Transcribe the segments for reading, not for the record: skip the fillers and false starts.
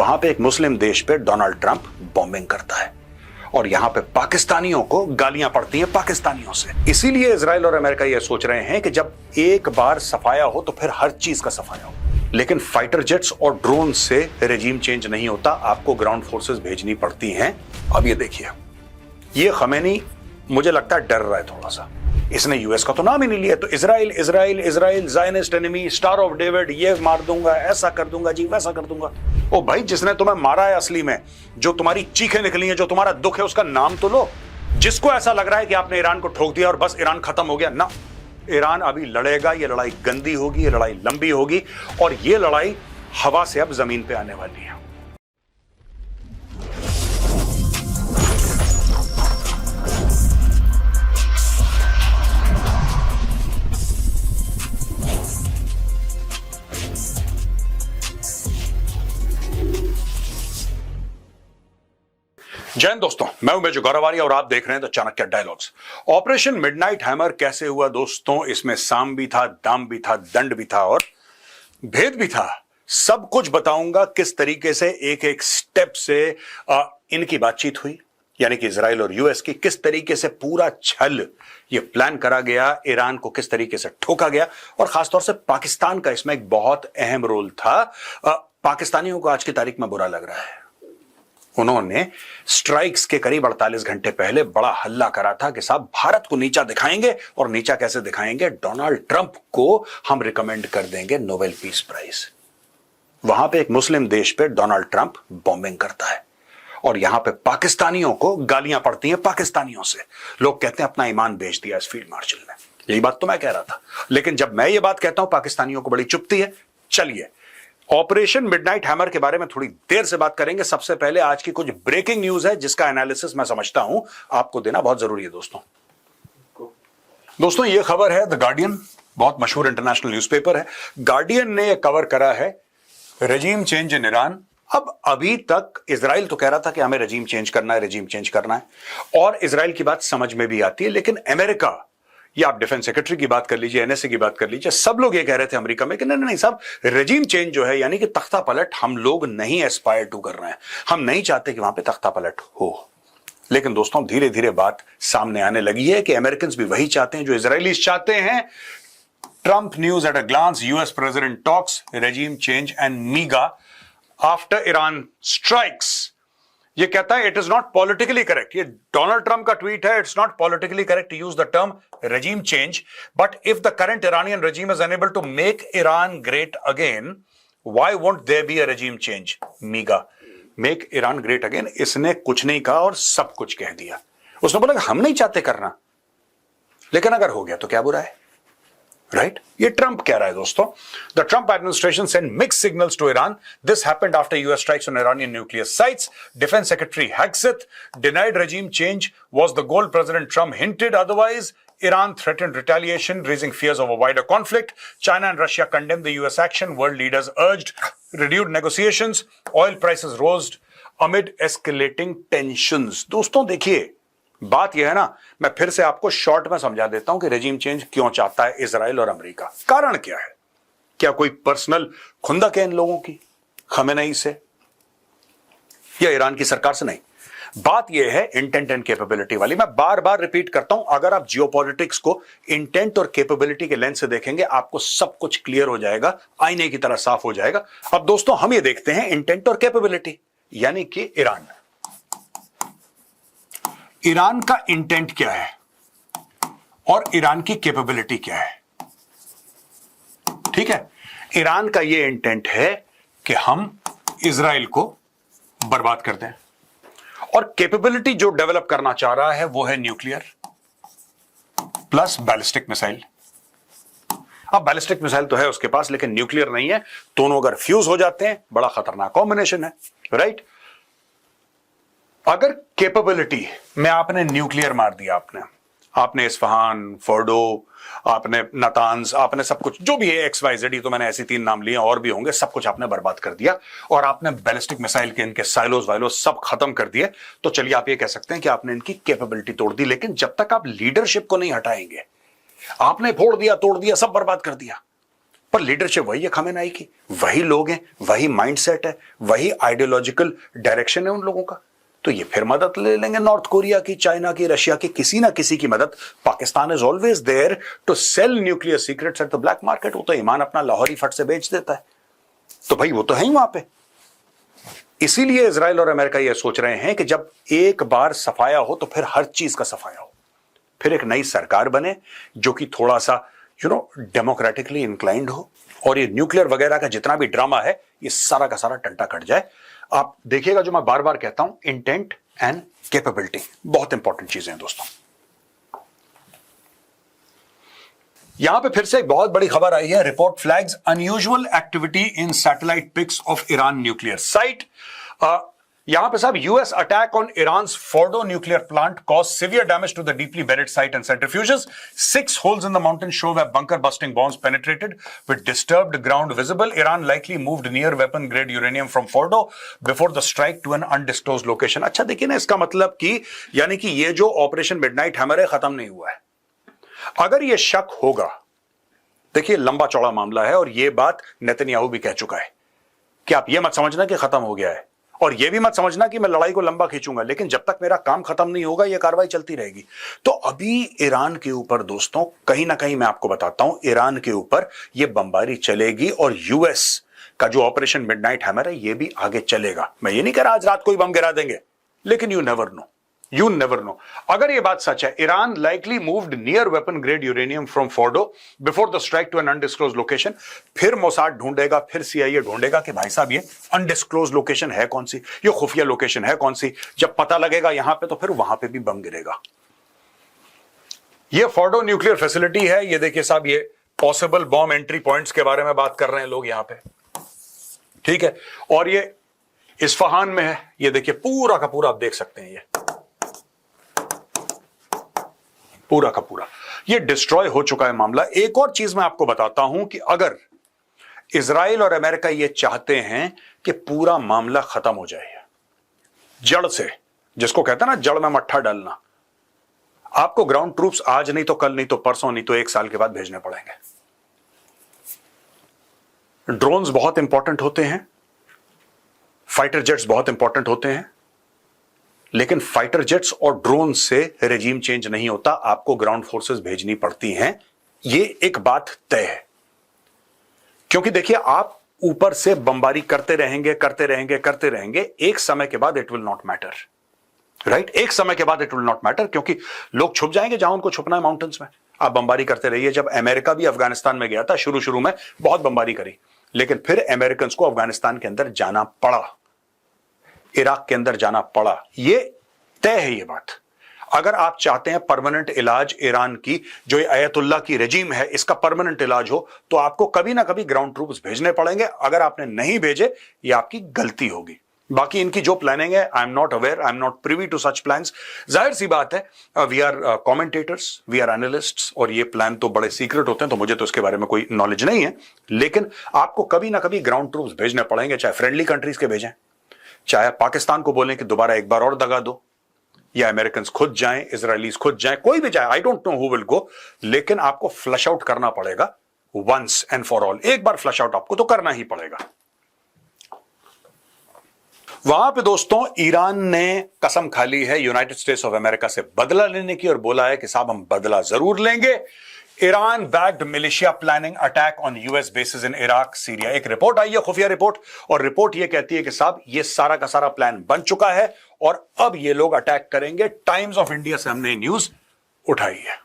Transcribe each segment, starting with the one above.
वहां पे एक मुस्लिम देश पे डोनाल्ड ट्रंप बॉम्बिंग करता है और यहां पे पाकिस्तानियों को गालियां पड़ती हैं पाकिस्तानियों से। इसीलिए इजराइल और अमेरिका यह सोच रहे हैं कि जब एक बार सफाया हो तो फिर हर चीज का सफाया हो। लेकिन फाइटर जेट्स और ड्रोन से रेजिम चेंज नहीं होता, आपको ग्राउंड फोर्सेस भेजनी पड़ती हैं। अब ये देखिए, ये खमेनी मुझे लगता है डर रहा है थोड़ा सा, इसने यूएस का तो नाम ही नहीं लिया। तो Israel Israel Israel, Zionist enemy, star of David, ये मार दूंगा, ऐसा कर दूंगा जी, वैसा कर दूंगा। ओ भाई, जिसने तुम्हें मारा है असली में, जो तुम्हारी चीखें निकली हैं, जो तुम्हारा दुख है, उसका नाम तो लो। जिसको ऐसा लग रहा है कि आपने ईरान को ठोक दिया और बस ईरान खत्म हो गया, ना, ईरान अभी लड़ेगा। ये लड़ाई गंदी होगी, ये लड़ाई लंबी होगी और ये लड़ाई हवा से अब जमीन पे आने वाली है। जय हिंद दोस्तों, मैं हूं मेजर गौरवारी और आप देख रहे हैं the Chanakya dialogues. Operation midnight hammer कैसे हुआ दोस्तों? इसमें साम भी था, दाम भी था, दंड भी था और भेद भी था। सब कुछ बताऊंगा किस तरीके से एक एक स्टेप से इनकी बातचीत हुई, यानी कि इजराइल और यूएस की, किस तरीके से पूरा छल ये प्लान करा गया, ईरान को किस तरीके से ठोका गया और खासतौर से पाकिस्तान का इसमें एक बहुत अहम रोल था। पाकिस्तानियों को आज की तारीख में बुरा लग रहा है। उन्होंने स्ट्राइक्स के करीब 48 घंटे पहले बड़ा हल्ला करा था कि साहब भारत को नीचा दिखाएंगे, और नीचा कैसे दिखाएंगे? डोनाल्ड ट्रंप को हम रिकमेंड कर देंगे नोबेल पीस प्राइज। वहां पे एक मुस्लिम देश पे डोनाल्ड ट्रंप बॉम्बिंग करता है और यहां पे पाकिस्तानियों को गालियां पड़ती हैं पाकिस्तानियों से। लोग कहते हैं अपना ईमान बेच दिया इस फील्ड मार्शल ने। यही बात तो मैं कह रहा था, लेकिन जब मैं ये बात कहता हूं पाकिस्तानियों को बड़ी चुभती है। चलिए, ऑपरेशन मिडनाइट हैमर के बारे में थोड़ी देर से बात करेंगे। सबसे पहले आज की कुछ ब्रेकिंग न्यूज है जिसका एनालिसिस मैं समझता हूं आपको देना बहुत जरूरी है दोस्तों। ये खबर है द गार्डियन, बहुत मशहूर इंटरनेशनल न्यूज़पेपर है। गार्डियन ने यह कवर करा है रेजिम चेंज इन ईरान। अब अभी तक इजराइल तो कह रहा था कि हमें रेजिम चेंज करना है, रेजिम चेंज करना है, और इजराइल की बात समझ में भी आती है। लेकिन अमेरिका, या आप डिफेंस सेक्रेटरी की बात कर लीजिए, एनएसए की बात कर लीजिए, सब लोग ये कह रहे थे अमेरिका में कि नहीं नहीं साहब, रेजिम चेंज जो है यानी कि तख्ता पलट हम लोग नहीं एस्पायर टू कर रहे हैं, हम नहीं चाहते कि वहां पे तख्ता पलट हो। लेकिन दोस्तों, धीरे धीरे बात सामने आने लगी है कि अमेरिकन भी वही चाहते हैं जो इजरायलीज चाहते हैं। Trump news at a glance, US president talks regime change and MIGA after Iran strikes. ये कहता है it is not politically correct, ये डोनाल्ड ट्रंप का ट्वीट है, it's not politically correct to use the term regime change, but if the current Iranian regime is unable to make Iran great again, why won't there be a regime change? मीगा, make Iran great again, इसने कुछ नहीं कहा और सब कुछ कह दिया। उसने बोला हम नहीं चाहते करना, लेकिन अगर हो गया तो क्या बुरा है, राइट? ये ट्रंप कह रहा है दोस्तों। The Trump administration sent mixed signals to Iran. This happened after US strikes on Iranian nuclear sites. Defense Secretary Hegseth denied regime change was the goal. President Trump hinted otherwise. Iran threatened retaliation, raising fears of a wider conflict. China and Russia condemned the US action. World leaders urged renewed negotiations. Oil prices rose amid escalating tensions. दोस्तों देखिए, बात यह है ना, मैं फिर से आपको शॉर्ट में समझा देता हूं कि रेजिम चेंज क्यों चाहता है इजराइल और अमेरिका। कारण क्या है? क्या कोई पर्सनल खुंदक है इन लोगों की खमेनेई से या ईरान की सरकार से? नहीं, बात यह है इंटेंट एंड कैपेबिलिटी वाली। मैं बार बार रिपीट करता हूं, अगर आप जियोपॉलिटिक्स को इंटेंट और कैपेबिलिटी के लेंस से देखेंगे आपको सब कुछ क्लियर हो जाएगा, आईने की तरह साफ हो जाएगा। अब दोस्तों हम ये देखते हैं इंटेंट और कैपेबिलिटी, यानी कि ईरान का इंटेंट क्या है और ईरान की कैपेबिलिटी क्या है। ठीक है, ईरान का यह इंटेंट है कि हम इजराइल को बर्बाद कर दें, और कैपेबिलिटी जो डेवलप करना चाह रहा है वो है न्यूक्लियर प्लस बैलिस्टिक मिसाइल। अब बैलिस्टिक मिसाइल तो है उसके पास, लेकिन न्यूक्लियर नहीं है। दोनों अगर फ्यूज हो जाते हैं बड़ा खतरनाक कॉम्बिनेशन है, राइट? अगर कैपेबिलिटी में आपने न्यूक्लियर मार दिया, आपने इस्फहान, फोर्डो, आपने नातांज, आपने सब कुछ जो भी है XYZ, तो मैंने ऐसे 3 नाम लिए, और भी होंगे, सब कुछ आपने बर्बाद कर दिया, और आपने बैलिस्टिक मिसाइल के इनके साइलोज वाइलोज सब खत्म कर दिए, तो चलिए आप ये कह सकते हैं कि आपने इनकी कैपेबिलिटी तोड़ दी। लेकिन जब तक आप लीडरशिप को नहीं हटाएंगे, आपने फोड़ दिया, तोड़ दिया, सब बर्बाद कर दिया, पर लीडरशिप वही है खमेनाई की, वही लोग हैं, वही माइंडसेट है, वही आइडियोलॉजिकल डायरेक्शन है उन लोगों का। तो ये फिर मदद ले लेंगे नॉर्थ कोरिया की, चाइना की, रशिया की, किसी ना किसी की मदद। Pakistan is always there to sell nuclear secrets at the black market. वो तो ईमान अपना लाहौरी फट से बेच देता है, तो भाई वो तो है ही वहां पे। इसीलिए इजराइल और अमेरिका ये सोच रहे हैं कि जब एक बार सफाया हो तो फिर हर चीज का सफाया हो, फिर एक नई सरकार बने जो कि थोड़ा सा डेमोक्रेटिकली इंक्लाइंड हो, और ये न्यूक्लियर वगैरह का जितना भी ड्रामा है ये सारा का सारा टंटा कट जाए। आप देखिएगा, जो मैं बार बार कहता हूं, इंटेंट एंड कैपेबिलिटी बहुत इंपॉर्टेंट चीजें हैं दोस्तों। यहां पे फिर से एक बहुत बड़ी खबर आई है। Report flags unusual activity in satellite pics of Iran nuclear site. यहां पे साहब, US attack on Iran's Fordow nuclear plant cause severe damage to the deeply buried site and centrifuges. 6 holes in the mountain show where bunker busting bombs penetrated with disturbed ground visible. Iran likely moved near weapon grade uranium from Fordo before the strike to an undisclosed location. अच्छा देखिए ना, इसका मतलब कि यानी कि ये जो ऑपरेशन मिडनाइट हैमर है खत्म नहीं हुआ है। अगर ये शक होगा, देखिए लंबा चौड़ा मामला है, और ये बात नेतन्याहू भी कह चुका है कि आप ये मत समझना कि खत्म हो गया है, और ये भी मत समझना कि मैं लड़ाई को लंबा खींचूंगा, लेकिन जब तक मेरा काम खत्म नहीं होगा ये कार्रवाई चलती रहेगी। तो अभी ईरान के ऊपर दोस्तों कहीं ना कहीं मैं आपको बताता हूं, ईरान के ऊपर ये बमबारी चलेगी, और यूएस का जो ऑपरेशन मिडनाइट हैमर है ये भी आगे चलेगा। मैं ये नहीं कह रहा आज रात कोई बम गिरा देंगे, लेकिन you never know, you never know. अगर ये बात सच है, Iran likely moved near weapon grade uranium from Fordow before the strike to an undisclosed location, फिर मोसाद ढूंढेगा, फिर सीआईए ढूंढेगा कि भाई साहब ये अनडिस्क्लोज्ड लोकेशन है कौन सी, ये खुफिया लोकेशन है कौन सी। जब पता लगेगा यहां पे, तो फिर वहां पे भी बम गिरेगा। ये फोर्डो न्यूक्लियर फैसिलिटी है। ये देखिए साहब, ये पॉसिबल बॉम्ब एंट्री पॉइंट्स के बारे में बात कर रहे हैं लोग यहां पे, ठीक है। और ये इस्फहान में है। ये देखिए पूरा का पूरा आप देख सकते हैं, ये पूरा का पूरा ये डिस्ट्रॉय हो चुका है मामला। एक और चीज मैं आपको बताता हूं कि अगर इजराइल और अमेरिका ये चाहते हैं कि पूरा मामला खत्म हो जाए जड़ से, जिसको कहते हैं ना जड़ में मट्ठा डालना, आपको ग्राउंड ट्रूप्स आज नहीं तो कल, नहीं तो परसों, नहीं तो 1 साल के बाद भेजने पड़ेंगे। ड्रोन्स बहुत इंपॉर्टेंट होते हैं, फाइटर जेट्स बहुत इंपॉर्टेंट होते हैं, लेकिन फाइटर जेट्स और ड्रोन से रेजीम चेंज नहीं होता, आपको ग्राउंड फोर्सेस भेजनी पड़ती हैं। ये एक बात तय है, क्योंकि देखिए आप ऊपर से बमबारी करते रहेंगे, करते रहेंगे, करते रहेंगे, एक समय के बाद it will not matter, right. एक समय के बाद इट विल नॉट मैटर, क्योंकि लोग छुप जाएंगे जहां उनको छुपना है, माउंटेन्स में। आप बमबारी करते रहिए। जब अमेरिका भी अफगानिस्तान में गया था, शुरू में बहुत बमबारी करी, लेकिन फिर अमेरिकन को अफगानिस्तान के अंदर जाना पड़ा, इराक के अंदर जाना पड़ा। ये तय है ये बात। अगर आप चाहते हैं परमानेंट इलाज ईरान की, जो ये अयतुल्ला की रेजिम है, इसका परमानेंट इलाज हो, तो आपको कभी ना कभी ग्राउंड ट्रूप्स भेजने पड़ेंगे। अगर आपने नहीं भेजे, ये आपकी गलती होगी। बाकी इनकी जो प्लानिंग है, I am not aware, I am not privy to such plans. जाहिर सी बात है, we are commentators, we are analysts, और ये प्लान तो बड़े सीक्रेट होते हैं, तो मुझे तो इसके बारे में कोई नॉलेज नहीं है। लेकिन आपको कभी ना कभी ग्राउंड ट्रूप्स भेजने पड़ेंगे, चाहे फ्रेंडली कंट्रीज के भेजें, चाहे पाकिस्तान को बोलें कि दोबारा एक बार और दगा दो, या अमेरिकन खुद जाएं, इजरायलीज खुद जाएं, कोई भी जाए, I don't know who will go, लेकिन आपको फ्लश आउट करना पड़ेगा वंस एंड फॉर ऑल। एक बार फ्लश आउट आपको तो करना ही पड़ेगा। वहां पे दोस्तों ईरान ने कसम खा ली है यूनाइटेड स्टेट्स ऑफ अमेरिका से बदला लेने की, और बोला है कि साहब हम बदला जरूर लेंगे। Iran backed militia planning attack on US basis in Iraq, Syria. एक रिपोर्ट आई है, खुफिया रिपोर्ट, और रिपोर्ट ये कहती है कि साहब ये सारा का सारा प्लान बन चुका है, और अब ये लोग अटैक करेंगे। टाइम्स ऑफ इंडिया से हमने न्यूज उठाई है,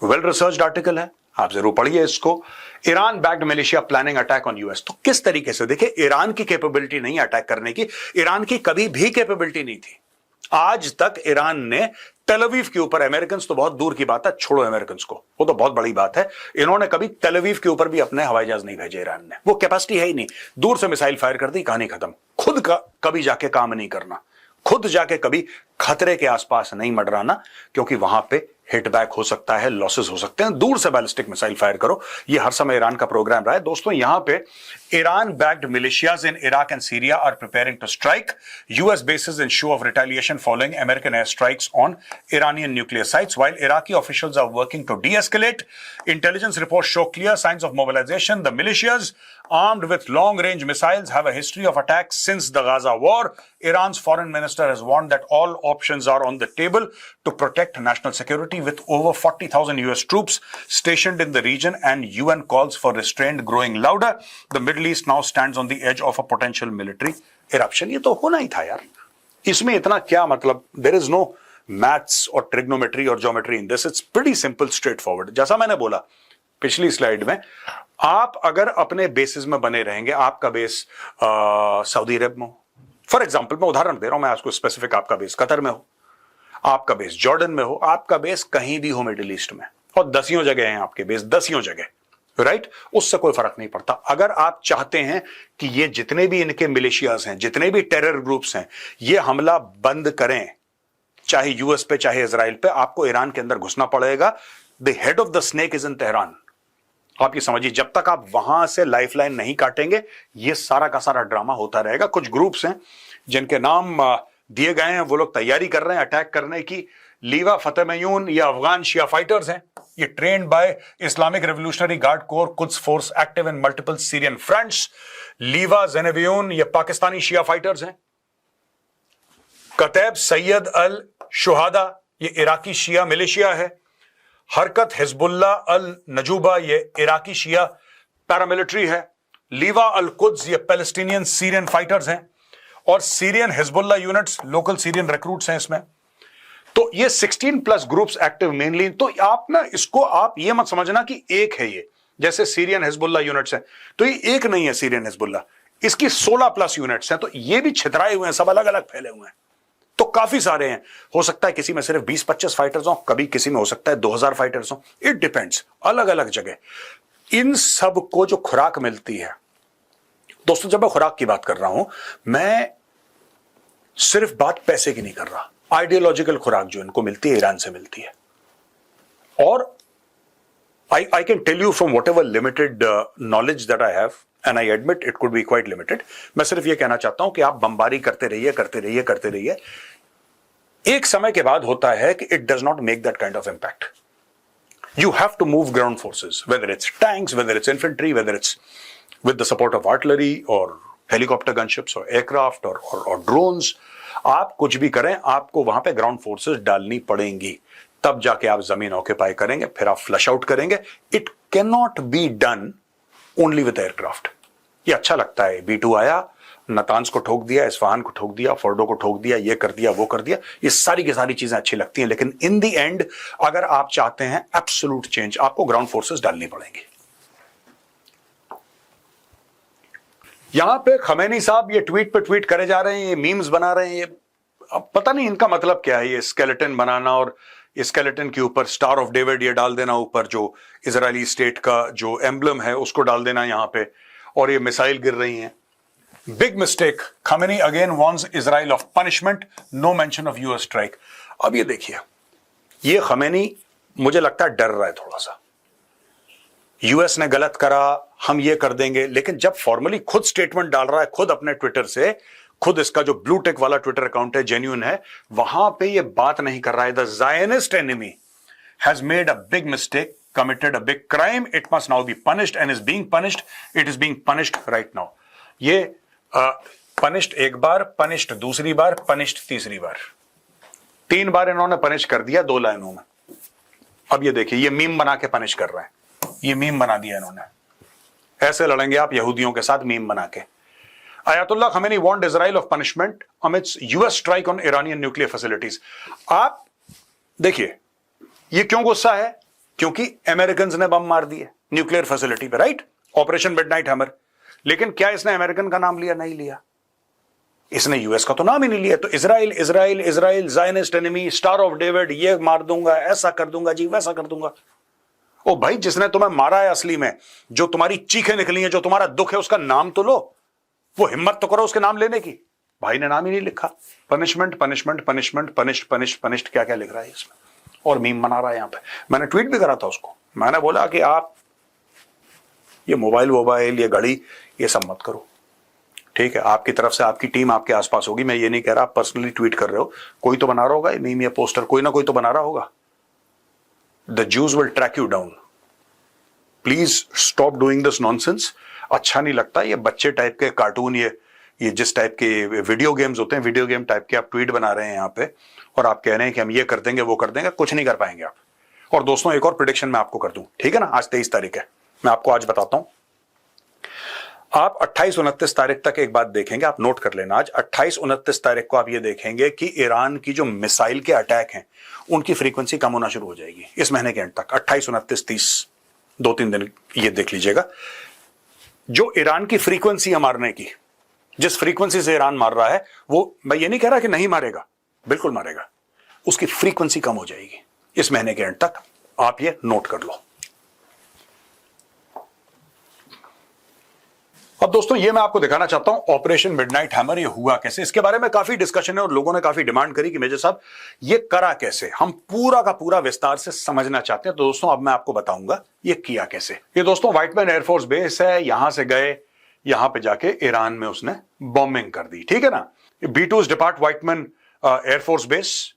वेल रिसर्च्ड आर्टिकल है, आप जरूर पढ़िए इसको। Iran backed militia planning attack on US. तो किस तरीके से, देखिए ईरान की कैपेबिलिटी नहीं अटैक करने की, ईरान की कभी भी कैपेबिलिटी नहीं थी। आज तक ईरान ने टेल अवीव के ऊपर, अमेरिकन तो बहुत दूर की बात है, छोड़ो अमेरिकन को, वो तो बहुत बड़ी बात है, इन्होंने कभी टेल अवीव के ऊपर भी अपने हवाई जहाज नहीं भेजे ईरान ने। वो कैपेसिटी है ही नहीं, दूर से मिसाइल फायर कर दी, कहानी खत्म। खुद का कभी जाके काम नहीं करना, खुद जाके कभी खतरे के आसपास नहीं मंडराना, क्योंकि वहां पे हिट बैक हो सकता है, लॉसेस हो सकते हैं, दूर से बैलिस्टिक मिसाइल फायर करो। ये हर समय ईरान का प्रोग्राम रहा है। दोस्तों यहां पे Iran backed militias in Iraq and Syria are preparing to strike US bases in show of retaliation following American air strikes on Iranian nuclear sites, while Iraqi officials are working to de-escalate. Intelligence reports show clear signs of mobilization. The militias, armed with long-range missiles, have a history of attacks since the Gaza war. Iran's foreign minister has warned that all options are on the table to protect national security, with over 40,000 US troops stationed in the region and UN calls for restraint growing louder. The Middle East now stands on the edge of a potential military eruption. ये तो होना ही था यार, इसमें इतना क्या मतलब? There is no maths और ट्रिग्नोमेट्री और geometry in this, it's pretty simple straight forward. जैसा मैंने बोला पिछली स्लाइड में, आप अगर अपने बेसिस में बने रहेंगे, आपका बेस सऊदी अरब में हो, फॉर एग्जांपल मैं उदाहरण दे रहा हूं, मैं आपको स्पेसिफिक, आपका बेस कतर में हो, आपका बेस जॉर्डन में हो, आपका बेस कहीं भी हो मिडिल ईस्ट में, और दसियों जगह हैं आपके बेस, दसियों जगह, राइट? उससे कोई फर्क नहीं पड़ता। अगर आप चाहते हैं कि ये जितने भी इनके मिलिशियाज हैं, जितने भी टेरर ग्रुप्स हैं, ये हमला बंद करें, चाहे यूएस पे चाहे इजराइल पे, आपको ईरान के अंदर घुसना पड़ेगा। The head of the snake is in Tehran. आप ये समझिए, जब तक आप वहां से लाइफलाइन नहीं काटेंगे, ये सारा का सारा ड्रामा होता रहेगा। कुछ ग्रुप्स हैं जिनके नाम दिए गए हैं, वो लोग तैयारी कर रहे हैं अटैक करने की। लीवा फतेमयून, ये अफगान शिया फाइटर्स हैं, ये trained by Islamic Revolutionary Guard Corps Quds Force, active in multiple Syrian fronts. Liwa Zainabiyoun, ये पाकिस्तानी शिया फाइटर्स हैं। कतैब सैयद अल शुहादा, ये इराकी शिया मिलिशिया है। हरकत हिजबुल्लाह अल नजूबा, ये इराकी शिया पैरामिलिट्री है। लीवा अल कुद्स, ये पैलेस्टीनियन सीरियन फाइटर्स हैं। और Syrian Hezbollah units, local Syrian recruits हैं इसमें। तो ये 16 प्लस ग्रुप्स एक्टिव मेनली। तो आप ना इसको, आप ये मत समझना कि एक है ये, जैसे सीरियन हिजबुल्लाह यूनिट्स हैं, तो ये एक नहीं है सीरियन हिजबुल्लाह, इसकी 16 प्लस यूनिट्स हैं। तो ये भी छितराए हुए हैं, सब अलग अलग फैले हुए हैं, तो काफी सारे हैं। हो सकता है किसी में सिर्फ 20-25 फाइटर्स हो, कभी किसी में हो सकता है 2000 फाइटर्स हो, इट डिपेंड्स, अलग अलग जगह। इन सब को जो खुराक मिलती है दोस्तों, जब मैं खुराक की बात कर रहा हूं, मैं सिर्फ बात पैसे की नहीं कर रहा, आइडियोलॉजिकल खुराक जो इनको मिलती है, ईरान से मिलती है। और I can tell you from whatever limited knowledge that I have, and I admit it could be quite limited. मैं सिर्फ ये कहना चाहता हूं कि आप बमबारी करते रहिए, करते रहिए, करते रहिए। एक समय के बाद होता है कि it does not make that kind of impact. You have to move ground forces, whether it's tanks, whether it's infantry, whether it's with the support of artillery or helicopter gunships or aircraft or drones. आप कुछ भी करें, आपको वहां पे ground forces डालनी पड़ेंगी, तब जाके आप जमीन ऑक्यूपाई करेंगे, फिर आप फ्लश आउट करेंगे। It can not be done only with aircraft. ये अच्छा लगता है, B2 आया, नतान्स को ठोक दिया, इस्फहान को ठोक दिया, फोर्डो को ठोक दिया, ये कर दिया, वो कर दिया, ये सारी की सारी चीजें अच्छी लगती हैं, लेकिन इन द एंड अगर आप चाहते हैं एब्सोल्यूट चेंज, आपको ग्राउंड फोर्सेस डालनी पड़ेंगी। यहां पे खमैनी साहब ये ट्वीट पे ट्वीट करे जा रहे हैं, ये मीम्स बना रहे हैं, ये अब पता नहीं इनका मतलब क्या है। ये स्केलेटन बनाना और स्केलेटन के ऊपर स्टार ऑफ डेविड ये डाल देना, ऊपर जो इजरायली स्टेट का जो एम्बलम है उसको डाल देना यहां पे, और ये मिसाइल गिर रही हैं। Big mistake, Khamenei again warns Israel of punishment, no mention of US strike. अब ये देखिए, ये खमेनी मुझे लगता है डर रहा है थोड़ा सा, यूएस ने गलत करा, हम ये कर देंगे। लेकिन जब फॉर्मली खुद स्टेटमेंट डाल रहा है, खुद अपने ट्विटर से, खुद इसका जो ब्लू टेक वाला ट्विटर अकाउंट है, जेन्युइन है, वहां पे ये बात नहीं कर रहा है। The Zionist enemy has made a big mistake, committed a big crime, it must now be punished and is being punished, it is being punished right now. ये punished एक बार, punished दूसरी बार, punished तीसरी बार, 3 बार इन्होंने पनिश कर दिया 2 लाइनों में। अब ये देखिए, ये मीम बना के पनिश कर रहे हैं, ये मीम बना दिया इन्होंने। ऐसे लड़ेंगे आप यहूदियों के साथ मीम बना के। Ayatollah Khamenei warned Israel of punishment amidst US strike on Iranian nuclear facilities. आप देखिए, ये क्यों गुस्सा है? क्योंकि अमेरिकन ने बम मार दिए न्यूक्लियर फैसिलिटी पे, राइट? Operation midnight hammer. लेकिन क्या इसने अमेरिकन का नाम लिया? नहीं लिया। इसने यूएस का तो नाम ही नहीं लिया। तो Israel Israel Israel, Zionist enemy, star of David, ये मार दूंगा, ऐसा कर दूंगा जी, वैसा कर दूंगा। ओ भाई, जिसने तुम्हें मारा है असली में, जो तुम्हारी चीखें निकली हैं, जो तुम्हारा दुख है, उसका नाम तो लो, वो हिम्मत तो करो उसके नाम लेने की। भाई ने नाम ही नहीं लिखा। Punishment punishment punishment, punish punish punished, क्या क्या लिख रहा है इसमें। और मीम बना रहा है यहां पे। मैंने ट्वीट भी करा था उसको, मैंने बोला कि आप ये मोबाइल ये घड़ी ये सब मत करो, ठीक है? आपकी तरफ से आपकी टीम आपके आसपास होगी, मैं ये नहीं कह रहा आप पर्सनली ट्वीट कर रहे हो, कोई तो बना रहा होगा मीम या पोस्टर, कोई ना कोई तो बना रहा होगा। The Jews will track you down, please stop doing this nonsense. अच्छा नहीं लगता ये बच्चे टाइप के कार्टून, ये जिस टाइप के वीडियो गेम्स होते हैं, वीडियो गेम टाइप के आप ट्वीट बना रहे हैं यहाँ पे, और आप कह रहे हैं कि हम ये कर देंगे वो कर देंगे, कुछ नहीं कर पाएंगे आप। और दोस्तों एक और प्रेडिक्शन मैं आपको कर दूं, ठीक है ना? आज 23 तारीख है, मैं आपको आज बताता हूं, आप 28-29 तारीख तक एक बात देखेंगे, आप नोट कर लेना, आज 28-29 तारीख को आप ये देखेंगे कि ईरान की जो मिसाइल के अटैक हैं उनकी फ्रीक्वेंसी कम होना शुरू हो जाएगी इस महीने के एंड तक। 28, 29, 30, 2-3 दिन ये देख लीजिएगा। जो ईरान की फ्रीक्वेंसी है मारने की, जिस फ्रीक्वेंसी से ईरान मार रहा है, वो मैं ये नहीं कह रहा कि नहीं मारेगा, बिल्कुल मारेगा, उसकी फ्रीक्वेंसी कम हो जाएगी इस महीने के एंड तक, आप ये नोट कर लो। अब दोस्तों ये मैं आपको दिखाना चाहता हूं ऑपरेशन मिडनाइट हैमर, ये हुआ कैसे, इसके बारे में काफी डिस्कशन है और लोगों ने काफी डिमांड करी कि मेजर साहब ये करा कैसे, हम पूरा का पूरा विस्तार से समझना चाहते हैं। तो दोस्तों अब मैं आपको बताऊंगा ये किया कैसे। ये दोस्तों व्हाइटमैन एयरफोर्स बेस है, यहां से गए, यहां पे जाके ईरान में उसने बॉम्बिंग कर दी, ठीक है ना? B2s depart Whitman air force base,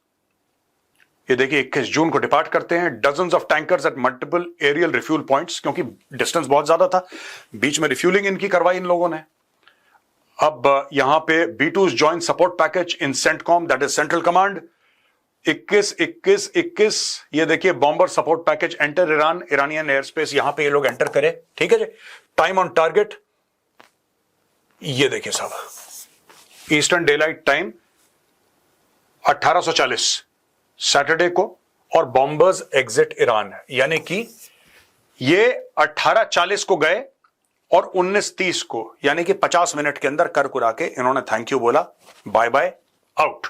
ये देखिए 21 जून को डिपार्ट करते हैं। Dozens of tankers at multiple aerial refuel points, क्योंकि डिस्टेंस बहुत ज्यादा था, बीच में रिफ्यूलिंग इनकी करवाई इन लोगों ने। अब यहां पे B2s joint support package in CENTCOM, that is central command. 21 ये देखिए bomber support package enter Iran, Iranian air space, यहां पे ये लोग एंटर करे, ठीक है जी। टाइम ऑन टारगेट ये देखिए साहब, ईस्टर्न डेलाइट टाइम 1840 सैटरडे को, और बॉम्बर्स एग्जिट ईरान, यानी कि ये 1840 को गए और 1930 को, यानी कि 50 मिनट के अंदर कर कुरा के इन्होंने थैंक यू बोला, bye bye, out.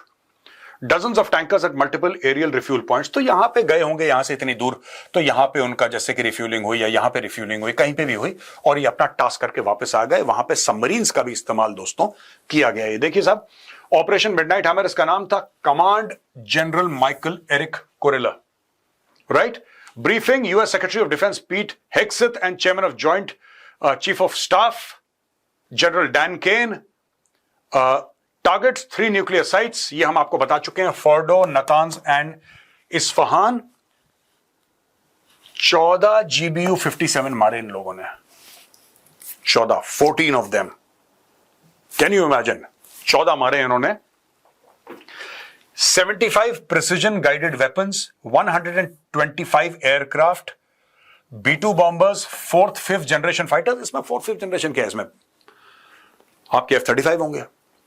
Dozens of tankers at multiple aerial refuel points, तो यहां पे गए होंगे यहां से इतनी दूर, तो यहां पे उनका जैसे कि रिफ्यूलिंग हुई या यहां पे रिफ्यूलिंग हुई, कहीं पे भी हुई, और ये अपना टास्क करके वापस आ गए। वहां पे सबमरीन्स का भी इस्तेमाल दोस्तों किया गया। ये देखिए साहब ऑपरेशन मिडनाइट हैमर, इसका नाम था command general Michael Erik Kurilla, right? Briefing US Secretary of Defense Pete Hegseth and chairman of joint chief of staff general Dan Caine. Targets 3 nuclear sites, ये हम आपको बता चुके हैं, Fordow, Natanz and Isfahan. 14 GBU-57 मारे इन लोगों ने, 14 of them, can you imagine, 14 मारे इन्होंने। 75 precision guided weapons, 125 aircraft, B2 bombers, 4th 5th generation fighter. इसमें 4th 5th जनरेशन क्या है, इसमें आपके F-35 होंगे,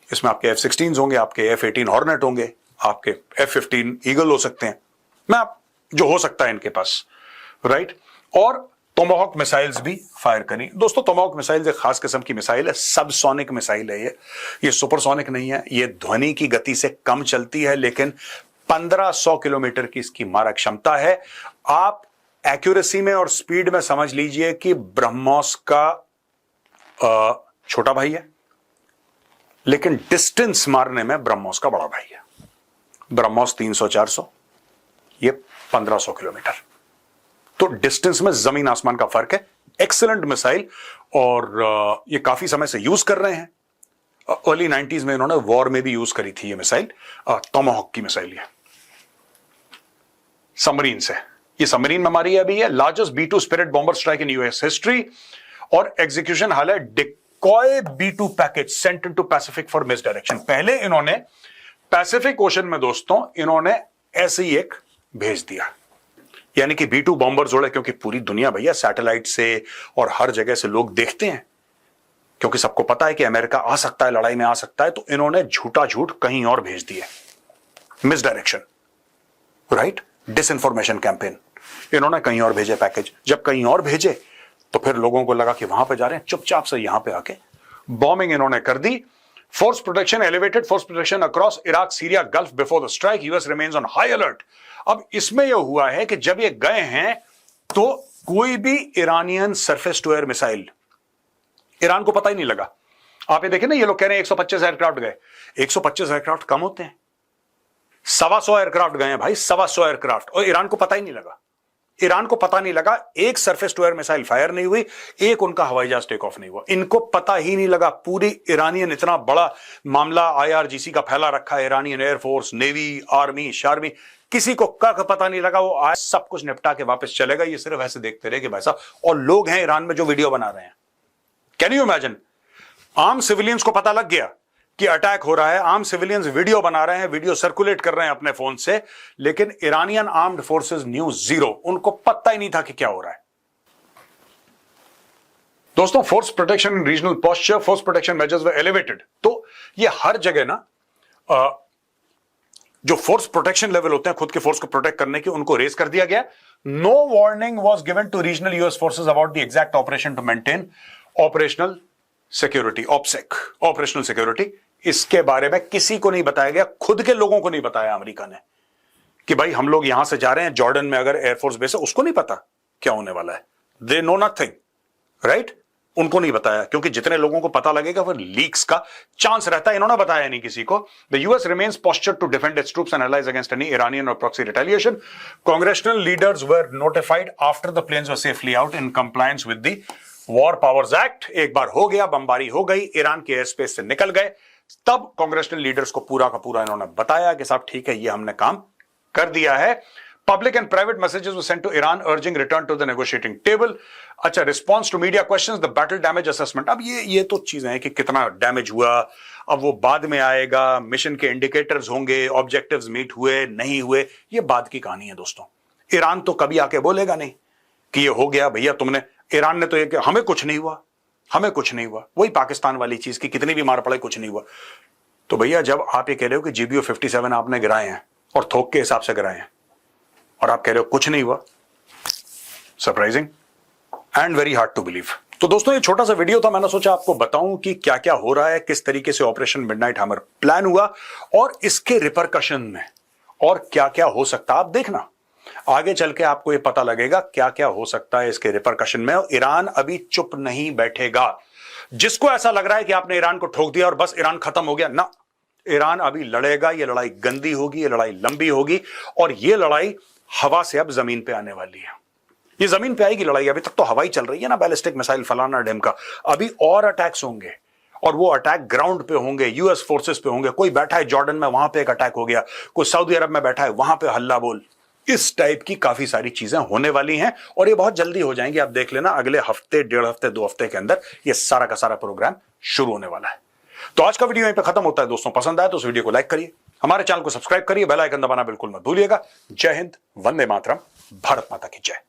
इसमें आपके F-16 होंगे, आपके F-18 हॉर्नेट होंगे, आपके F-15 ईगल हो सकते हैं, मैं आप जो हो सकता है इनके पास, राइट? और टोमाहॉक मिसाइल्स भी फायर करी। दोस्तों टोमाहॉक मिसाइल एक खास किस्म की मिसाइल है, सबसोनिक मिसाइल है ये सुपरसोनिक नहीं है, ये ध्वनि की गति से कम चलती है, लेकिन 1500 किलोमीटर की इसकी मारक क्षमता है। आप एक्यूरेसी में और स्पीड में समझ लीजिए कि ब्रह्मोस का छोटा भाई है, लेकिन डिस्टेंस मारने में ब्रह्मोस का बड़ा भाई है। ब्रह्मोस 300-400, ये 1500 किलोमीटर, तो डिस्टेंस में जमीन आसमान का फर्क है। एक्सीलेंट मिसाइल, और ये काफी समय से यूज कर रहे हैं। अर्ली 90s में इन्होंने वॉर में भी यूज करी थी ये मिसाइल, टोमाहॉक की मिसाइल। ये सबमरीन से, ये सबमरीन में मारी है अभी, ये largest B2 spirit bomber strike in US history, और एग्जीक्यूशन हाल है decoy B2 package sent into Pacific for misdirection. पहले इन्होंने पैसिफिक ओशन में दोस्तों इन्होंने ऐसे ही एक भेज दिया, यानी कि B2 बॉम्बर जोड़े, क्योंकि पूरी दुनिया भैया सैटेलाइट से और हर जगह से लोग देखते हैं, क्योंकि सबको पता है कि अमेरिका आ सकता है, लड़ाई में आ सकता है, तो इन्होंने झूठ कहीं और भेज दिए, miss direction, right? Disinformation campaign, इन्होंने कहीं और भेजे पैकेज। जब कहीं और भेजे तो फिर लोगों को लगा कि वहां पे जा रहे हैं, चुपचाप से यहां पे आके बॉम्बिंग इन्होंने कर दी। Force protection, elevated force protection across Iraq, Syria, Gulf before the strike, US remains on high alert. अब इसमें यह हुआ है कि जब ये गए हैं तो कोई भी Iranian surface to air missile Iran को पता ही नहीं लगा। आप ये देखें ना, ये लोग कह रहे हैं 125 एयरक्राफ्ट गए, 125 एयरक्राफ्ट कम होते हैं, 125 एयरक्राफ्ट गए हैं भाई, 125 एयरक्राफ्ट, और ईरान को पता ही नहीं लगा। ईरान को पता नहीं लगा, एक surface to air missile fire नहीं हुई, एक उनका हवाई जहाज टेक ऑफ नहीं हुआ। इनको पता ही नहीं लगा। पूरी ईरानियन इतना बड़ा मामला IRGC का फैला रखा है, ईरानियन एयरफोर्स, नेवी, आर्मी, शार्मी, किसी को कख पता नहीं लगा। वो आज सब कुछ निपटा के वापस चलेगा। ये सिर्फ ऐसे देखते रहे कि भाई साहब, और लोग हैं ईरान में जो वीडियो बना रहे हैं। Can you imagine? आम सिविलियंस को पता लग गया कि अटैक हो रहा है, आम सिविलियंस वीडियो बना रहे हैं, वीडियो सर्कुलेट कर रहे हैं अपने फोन से, लेकिन Iranian armed forces news zero, उनको पता ही नहीं था कि क्या हो रहा है। दोस्तों, force protection in regional posture, force protection measures were elevated. तो ये हर जगह ना जो फोर्स प्रोटेक्शन लेवल होते हैं खुद के फोर्स को प्रोटेक्ट करने के, उनको रेज कर दिया गया। No warning was given to regional US forces about the exact operation to maintain operational security, opsec, operational security. इसके बारे में किसी को नहीं बताया गया, खुद के लोगों को नहीं बताया अमेरिका ने कि भाई हम लोग यहां से जा रहे हैं, जॉर्डन में अगर एयरफोर्स बेस है, उसको नहीं पता क्या होने वाला है। They know nothing, right? उनको नहीं बताया, क्योंकि जितने लोगों को पता लगेगा फिर लीक्स का चांस रहता है। इन्होंने बताया नहीं किसी को। The US remains postured to defend its troops and allies against any Iranian और proxy retaliation. Congressional leaders were notified after the planes were safely out in compliance with the War Powers Act. एक बार हो गया, बमबारी हो गई, Iran के air space से निकल गए, तब कांग्रेशनल लीडर्स को पूरा का पूरा इन्होंने बताया कि साहब ठीक है, ये हमने काम कर दिया है। Public and private messages were sent to Iran urging return to the negotiating table. अच्छा, response to media questions, the battle damage assessment. अब ये तो चीजें हैं कि कितना डैमेज हुआ, अब वो बाद में आएगा। मिशन के इंडिकेटर्स होंगे, ऑब्जेक्टिव्स मीट हुए नहीं हुए, ये बाद की कहानी है दोस्तों। ईरान तो कभी आके बोलेगा नहीं कि ये हो गया भैया तुमने, ईरान ने तो ये कि हमें कुछ नहीं हुआ, हमें कुछ नहीं हुआ। वही पाकिस्तान वाली चीज की कितनी भी मार पड़े, कुछ नहीं हुआ। तो भैया जब आप ये कह रहे हो कि GBU 57 आपने गिराए हैं और थोक के हिसाब से गिराए हैं, और आप कह रहे हो कुछ नहीं हुआ, surprising and very hard to believe. तो दोस्तों, ये छोटा सा वीडियो था, मैंने सोचा आपको बताऊं कि क्या क्या हो रहा है, किस तरीके से ऑपरेशन मिडनाइट हैमर प्लान हुआ और इसके रिपरकशन में और क्या क्या हो सकता है। आप देखना आगे चल के आपको ये पता लगेगा क्या क्या हो सकता है इसके रिपरकशन में। और ईरान अभी चुप नहीं बैठेगा। जिसको ऐसा लग रहा है कि आपने ईरान को ठोक दिया और बस ईरान खत्म हो गया, ना, ईरान अभी लड़ेगा। ये लड़ाई गंदी होगी, ये लड़ाई लंबी होगी, और ये लड़ाई हवा से अब जमीन पे आने वाली है। ये जमीन पे आएगी लड़ाई। अभी तक तो हवाई चल रही है ना, बैलिस्टिक मिसाइल फलाना ढिमका। अभी और अटैक्स होंगे, और वो अटैक ग्राउंड पे होंगे, यूएस फोर्सेस पे होंगे। कोई बैठा है जॉर्डन में, वहां पे एक अटैक हो गया, कोई सऊदी अरब में बैठा है, वहां पे हल्ला बोल। इस टाइप की काफी सारी चीजें होने वाली हैं, और ये बहुत जल्दी हो जाएंगी। आप देख लेना, अगले हफ्ते, 1.5 हफ्ते, 2 हफ्ते के अंदर ये सारा का सारा प्रोग्राम शुरू होने वाला है। तो आज का वीडियो यहीं पे खत्म होता है दोस्तों। पसंद आया तो उस वीडियो को लाइक करिए, हमारे चैनल को सब्सक्राइब करिए, बेल आइकन दबाना बिल्कुल मत भूलिएगा। जय हिंद, वंदे मातरम, भारत माता की जय।